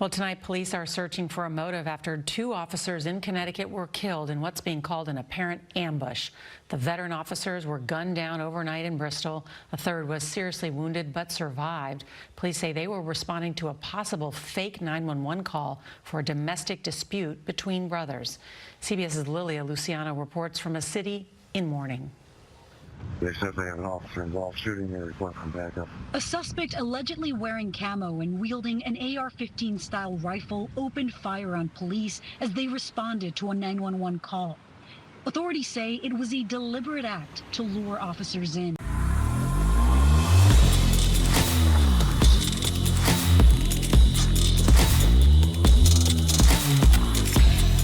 Well, tonight, police are searching for a motive after 2 officers in Connecticut were killed in what's being called an apparent ambush. The veteran officers were gunned down overnight in Bristol. A third was seriously wounded but survived. Police say they were responding to a possible fake 911 call for a domestic dispute between brothers. CBS's Lilia Luciano reports from a city in mourning. They said they had an officer involved shooting. They requested backup. A suspect allegedly wearing camo and wielding an AR-15 style rifle opened fire on police as they responded to a 911 call. Authorities say it was a deliberate act to lure officers in.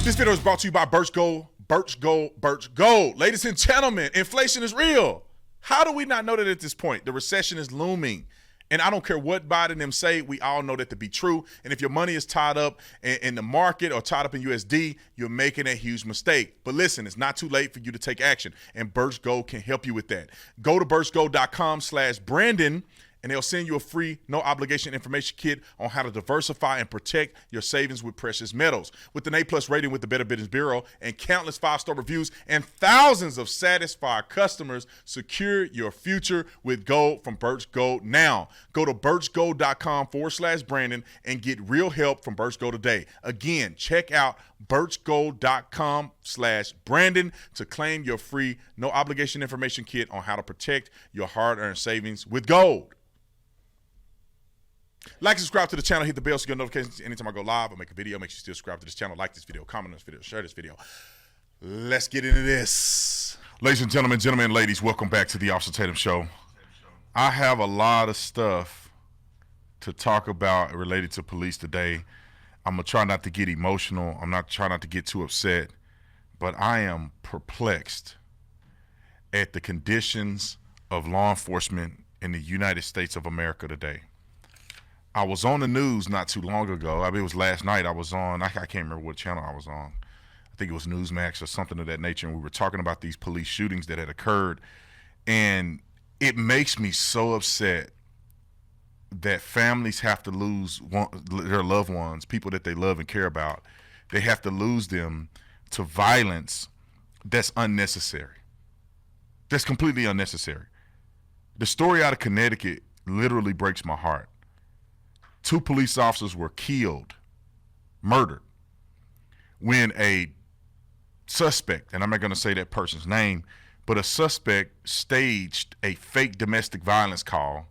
This video is brought to you by Birch Gold. Birch Gold, Birch Gold. Ladies and gentlemen, inflation is real. How do we not know that at this point? The recession is looming. And I don't care what Biden and them say, we all know that to be true. And if your money is tied up in the market or tied up in USD, you're making a huge mistake. But listen, it's not too late for you to take action. And Birch Gold can help you with that. Go to birchgold.com/Brandon. And they'll send you a free, no obligation information kit on how to diversify and protect your savings with precious metals. With an A+ rating with the Better Business Bureau and countless 5-star reviews and thousands of satisfied customers, secure your future with gold from Birch Gold now. Go to birchgold.com/Brandon and get real help from Birch Gold today. Again, check out birchgold.com/Brandon to claim your free, no obligation information kit on how to protect your hard-earned savings with gold. Like, subscribe to the channel, hit the bell so you get notifications anytime I go live or make a video. Make sure you still subscribe to this channel, like this video, comment on this video, share this video. Let's get into this. Ladies and gentlemen, and ladies, welcome back to the Officer Tatum Show. I have a lot of stuff to talk about related to police today. I'm going to try not to get emotional. I'm not trying not to get too upset, but I am perplexed at the conditions of law enforcement in the United States of America today. I was on the news not too long ago. I mean, it was last night. I was on, I can't remember what channel I was on. I think it was Newsmax or something of that nature. And we were talking about these police shootings that had occurred. And it makes me so upset that families have to lose their loved ones, people that they love and care about. They have to lose them to violence that's unnecessary. That's completely unnecessary. The story out of Connecticut literally breaks my heart. 2 police officers were killed, murdered, when a suspect, and I'm not going to say that person's name, but a suspect staged a fake domestic violence call,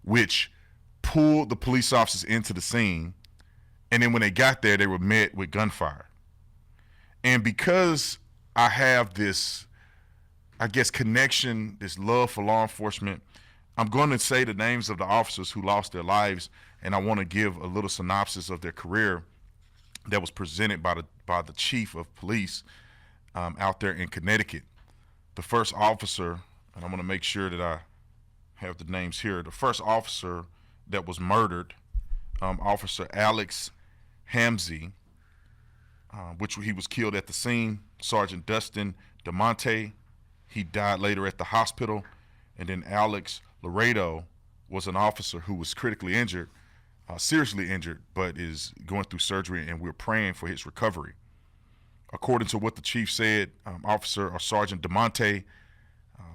which pulled the police officers into the scene. And then when they got there, they were met with gunfire. And because I have this, I guess, connection, this love for law enforcement, I'm going to say the names of the officers who lost their lives, and I want to give a little synopsis of their career that was presented by the chief of police out there in Connecticut. The first officer, and I'm going to make sure that I have the names here. The first officer that was murdered, Officer Alex Hamzy, which he was killed at the scene. Sergeant Dustin DeMonte, he died later at the hospital. And then Alex Laredo was an officer who was critically injured, seriously injured, but is going through surgery, and we're praying for his recovery. According to what the chief said, Officer or Sergeant DeMonte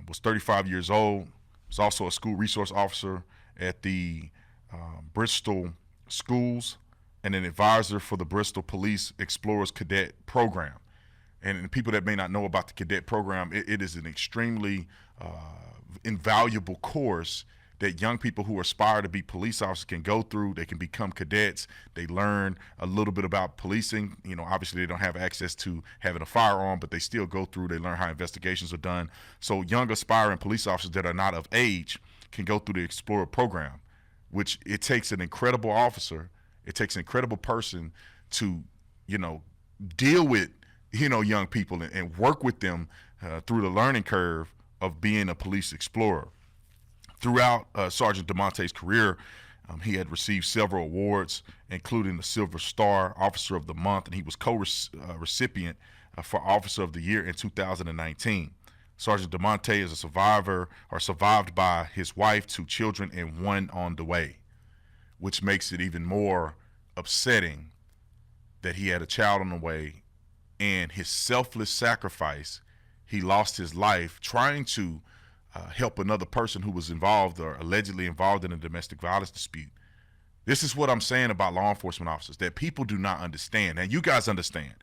was 35 years old, was also a school resource officer at the Bristol schools and an advisor for the Bristol Police Explorers Cadet Program. And people that may not know about the cadet program, it is an extremely invaluable course that young people who aspire to be police officers can go through. They can become cadets. They learn a little bit about policing. You know, obviously they don't have access to having a firearm, but they still go through. They learn how investigations are done. So young aspiring police officers that are not of age can go through the Explorer program, which it takes an incredible officer. It takes an incredible person to, you know, deal with, you know, young people and work with them through the learning curve of being a police explorer. Throughout Sergeant DeMonte's career, he had received several awards, including the Silver Star Officer of the Month, and he was co-recipient for Officer of the Year in 2019. Sergeant DeMonte is a survivor, or survived by his wife, 2 children, and 1 on the way, which makes it even more upsetting that he had a child on the way, and his selfless sacrifice, he lost his life trying to help another person who was involved or allegedly involved in a domestic violence dispute. This is what I'm saying about law enforcement officers, that people do not understand. And you guys understand.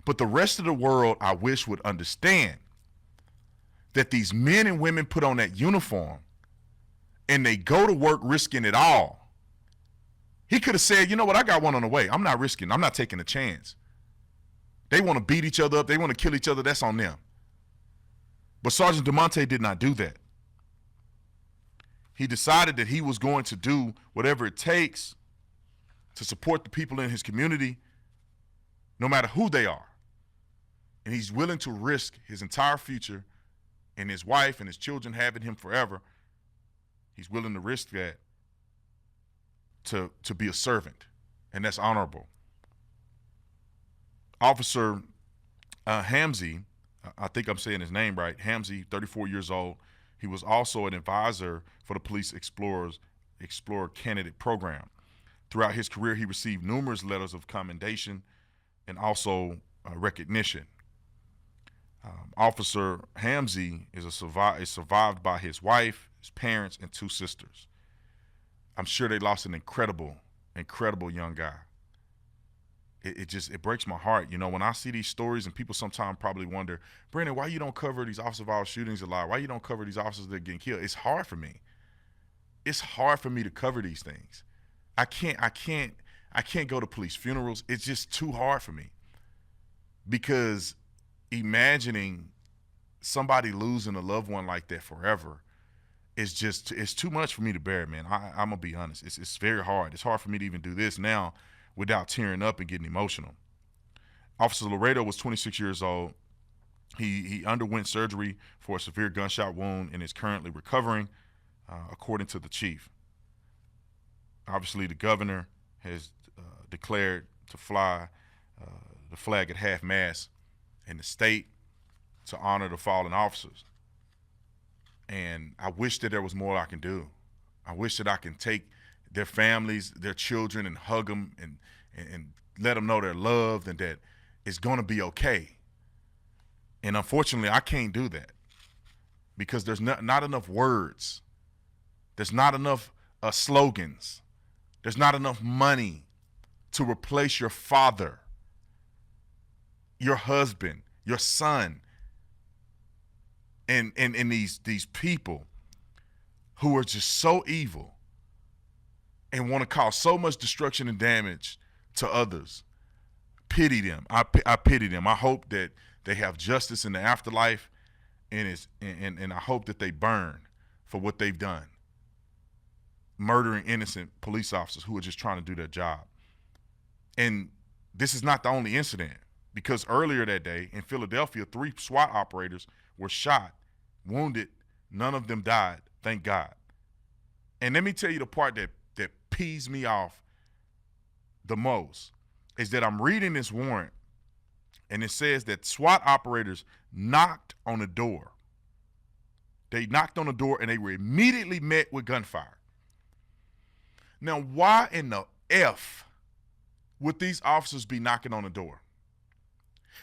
But the rest of the world, I wish, would understand that these men and women put on that uniform and they go to work risking it all. He could have said, you know what, I got one on the way. I'm not risking. I'm not taking a chance. They want to beat each other up. They want to kill each other. That's on them. But Sergeant DeMonte did not do that. He decided that he was going to do whatever it takes to support the people in his community, no matter who they are. And he's willing to risk his entire future and his wife and his children having him forever. He's willing to risk that to be a servant, and that's honorable. Officer Hamzy, I think I'm saying his name right, Hamzy, 34 years old. He was also an advisor for the Police Explorer Candidate Program. Throughout his career, he received numerous letters of commendation and also recognition. Officer Hamzy is survived by his wife, his parents, and 2 sisters. I'm sure they lost an incredible young guy. It breaks my heart. You know, when I see these stories, and people sometimes probably wonder, Brandon, why you don't cover these officer violence shootings a lot? Why you don't cover these officers that are getting killed? It's hard for me. It's hard for me to cover these things. I can't go to police funerals. It's just too hard for me. Because imagining somebody losing a loved one like that forever is just, it's too much for me to bear, man. I'm gonna be honest. It's very hard. It's hard for me to even do this now without tearing up and getting emotional. Officer Laredo was 26 years old. He underwent surgery for a severe gunshot wound and is currently recovering, according to the chief. Obviously, the governor has declared to fly the flag at half-mast in the state to honor the fallen officers. And I wish that there was more I can do. I wish that I can take their families, their children, and hug them and let them know they're loved and that it's going to be okay. And unfortunately, I can't do that because there's not enough words. There's not enough slogans. There's not enough money to replace your father, your husband, your son, and these people who are just so evil and want to cause so much destruction and damage to others. Pity them. I pity them. I hope that they have justice in the afterlife, and I hope that they burn for what they've done, murdering innocent police officers who are just trying to do their job. And this is not the only incident, because earlier that day in Philadelphia, 3 SWAT operators were shot, wounded. None of them died, thank God. And let me tell you the part that pees me off the most is that I'm reading this warrant, and it says that SWAT operators knocked on the door. They knocked on the door, and they were immediately met with gunfire. Now, why in the F would these officers be knocking on the door?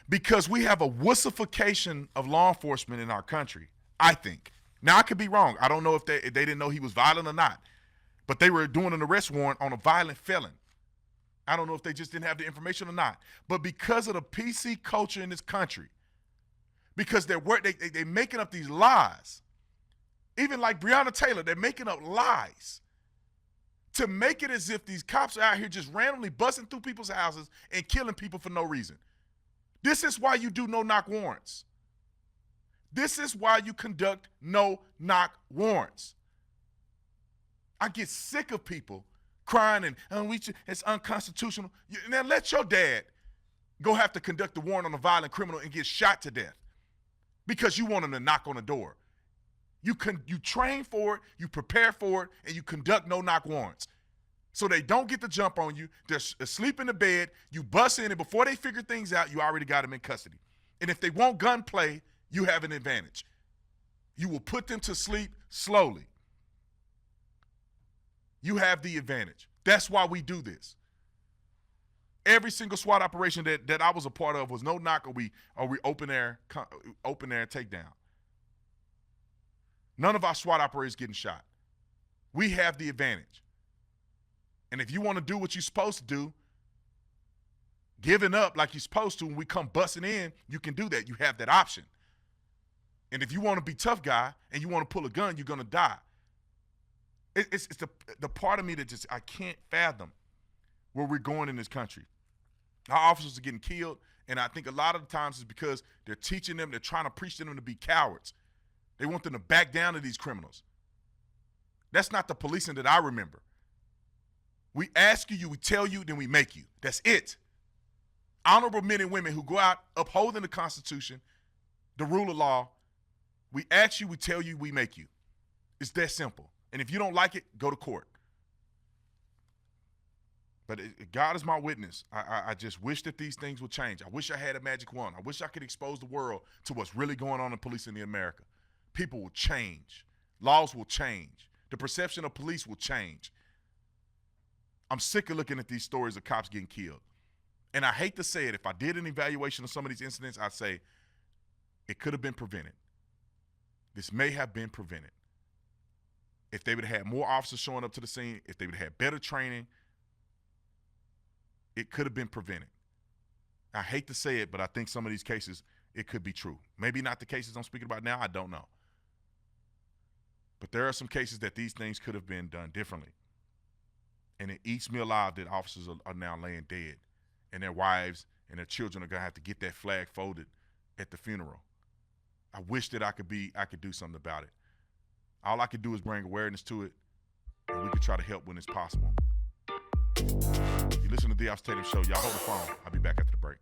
Because we have a wussification of law enforcement in our country, I think. Now, I could be wrong. I don't know if they didn't know he was violent or not, but they were doing an arrest warrant on a violent felon. I don't know if they just didn't have the information or not. But because of the PC culture in this country, because they're making up these lies, even like Breonna Taylor, they're making up lies to make it as if these cops are out here just randomly busting through people's houses and killing people for no reason. This is why you do no-knock warrants. This is why you conduct no-knock warrants. I get sick of people crying and it's unconstitutional. Now let your dad go have to conduct a warrant on a violent criminal and get shot to death because you want him to knock on the door. You train for it, you prepare for it, and you conduct no-knock warrants. So they don't get the jump on you. They're asleep in the bed. You bust in, and before they figure things out, you already got them in custody. And if they want gunplay, you have an advantage. You will put them to sleep slowly. You have the advantage. That's why we do this. Every single SWAT operation that I was a part of was no knock or we open air takedown. None of our SWAT operators getting shot. We have the advantage. And if you want to do what you're supposed to do, giving up like you're supposed to, when we come busting in, you can do that. You have that option. And if you want to be tough guy and you want to pull a gun, you're going to die. It's the part of me that just, I can't fathom where we're going in this country. Our officers are getting killed, and I think a lot of the times it's because they're teaching them, they're trying to preach to them to be cowards. They want them to back down to these criminals. That's not the policing that I remember. We ask you, we tell you, then we make you. That's it. Honorable men and women who go out upholding the Constitution, the rule of law, we ask you, we tell you, we make you. It's that simple. And if you don't like it, go to court. But God is my witness. I just wish that these things would change. I wish I had a magic wand. I wish I could expose the world to what's really going on in policing in America. People will change. Laws will change. The perception of police will change. I'm sick of looking at these stories of cops getting killed. And I hate to say it, if I did an evaluation of some of these incidents, I'd say it could have been prevented. This may have been prevented. If they would have had more officers showing up to the scene, if they would have had better training, it could have been prevented. I hate to say it, but I think some of these cases, it could be true. Maybe not the cases I'm speaking about now, I don't know. But there are some cases that these things could have been done differently. And it eats me alive that officers are now laying dead, and their wives and their children are going to have to get that flag folded at the funeral. I wish that I could do something about it. All I could do is bring awareness to it, and we could try to help when it's possible. You listen to The Officer Tatum Show. Y'all hold the phone. I'll be back after the break.